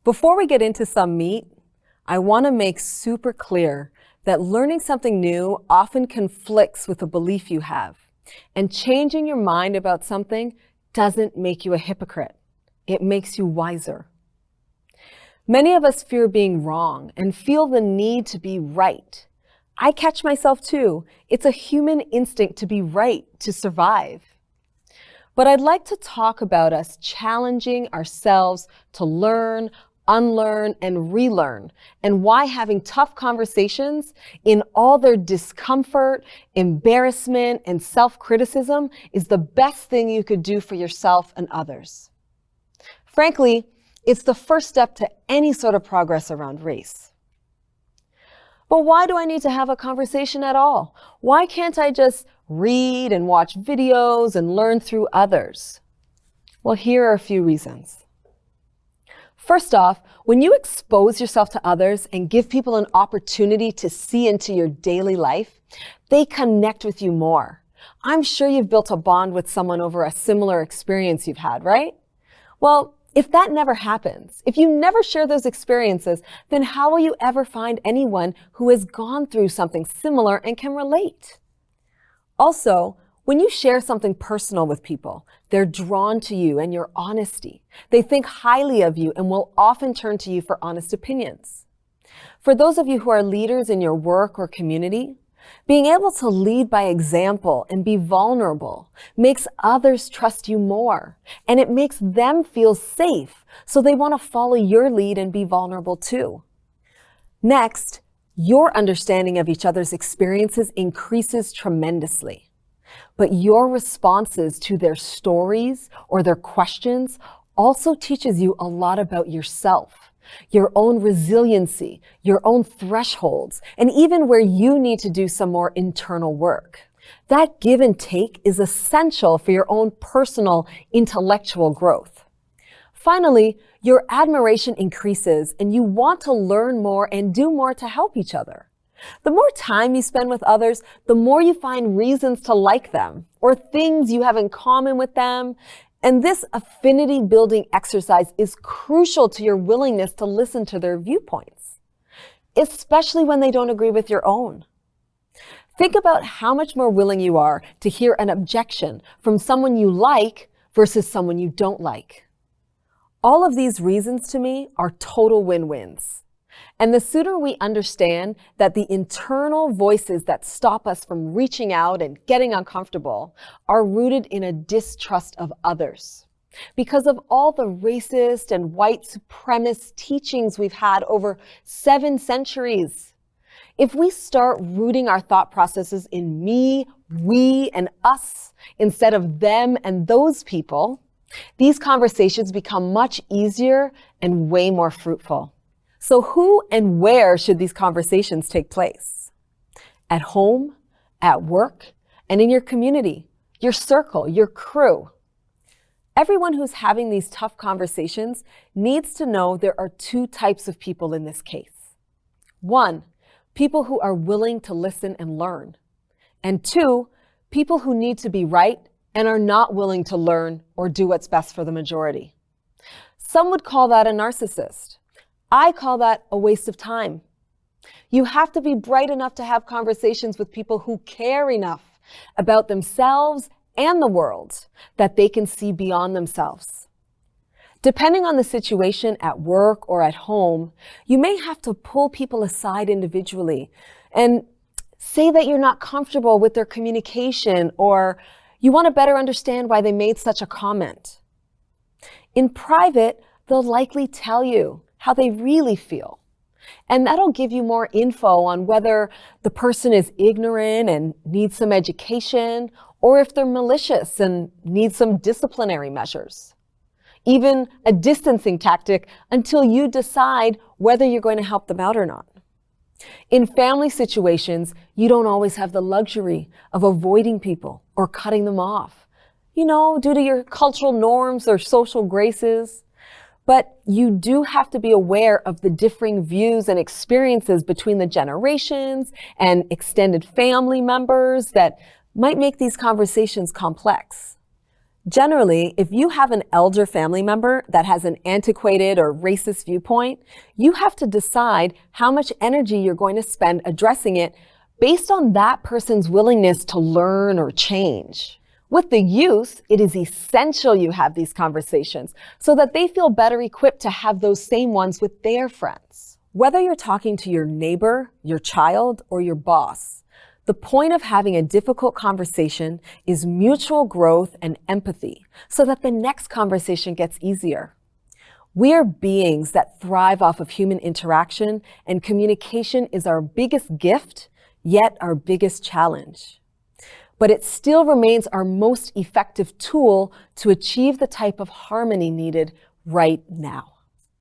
Before we get into some meat, I want to make super clear that learning something new often conflicts with a belief you have, and changing your mind about something doesn't make you a hypocrite. It makes you wiser. Many of us fear being wrong and feel the need to be right. I catch myself too. It's a human instinct to be right, to survive. But I'd like to talk about us challenging ourselves to learn, unlearn, and relearn, and why having tough conversations in all their discomfort, embarrassment, and self-criticism is the best thing you could do for yourself and others. Frankly, it's the first step to any sort of progress around race. But why do I need to have a conversation at all? Why can't I just read and watch videos and learn through others? Well, here are a few reasons. First off, when you expose yourself to others and give people an opportunity to see into your daily life, they connect with you more. I'm sure you've built a bond with someone over a similar experience you've had, right? Well, if that never happens, if you never share those experiences, then how will you ever find anyone who has gone through something similar and can relate? Also, when you share something personal with people, they're drawn to you and your honesty. They think highly of you and will often turn to you for honest opinions. For those of you who are leaders in your work or community, being able to lead by example and be vulnerable makes others trust you more, and it makes them feel safe, so they want to follow your lead and be vulnerable too. Next, your understanding of each other's experiences increases tremendously, but your responses to their stories or their questions also teaches you a lot about yourself, your own resiliency, your own thresholds, and even where you need to do some more internal work. That give and take is essential for your own personal intellectual growth. Finally, your admiration increases and you want to learn more and do more to help each other. The more time you spend with others, the more you find reasons to like them or things you have in common with them. And this affinity building exercise is crucial to your willingness to listen to their viewpoints, especially when they don't agree with your own. Think about how much more willing you are to hear an objection from someone you like versus someone you don't like. All of these reasons to me are total win-wins. And the sooner we understand that the internal voices that stop us from reaching out and getting uncomfortable are rooted in a distrust of others, because of all the racist and white supremacist teachings we've had over 7 centuries. If we start rooting our thought processes in me, we, and us instead of them and those people, these conversations become much easier and way more fruitful. So who and where should these conversations take place? At home, at work, and in your community, your circle, your crew. Everyone who's having these tough conversations needs to know there are 2 types of people in this case. 1, people who are willing to listen and learn. And 2, people who need to be right and are not willing to learn or do what's best for the majority. Some would call that a narcissist. I call that a waste of time. You have to be bright enough to have conversations with people who care enough about themselves and the world that they can see beyond themselves. Depending on the situation at work or at home, you may have to pull people aside individually and say that you're not comfortable with their communication or you want to better understand why they made such a comment. In private, they'll likely tell you how they really feel. And that'll give you more info on whether the person is ignorant and needs some education, or if they're malicious and need some disciplinary measures. Even a distancing tactic until you decide whether you're going to help them out or not. In family situations, you don't always have the luxury of avoiding people or cutting them off, due to your cultural norms or social graces. But you do have to be aware of the differing views and experiences between the generations and extended family members that might make these conversations complex. Generally, if you have an elder family member that has an antiquated or racist viewpoint, you have to decide how much energy you're going to spend addressing it based on that person's willingness to learn or change. With the youth, it is essential you have these conversations so that they feel better equipped to have those same ones with their friends. Whether you're talking to your neighbor, your child, or your boss, the point of having a difficult conversation is mutual growth and empathy so that the next conversation gets easier. We are beings that thrive off of human interaction, and communication is our biggest gift, yet our biggest challenge. But it still remains our most effective tool to achieve the type of harmony needed right now.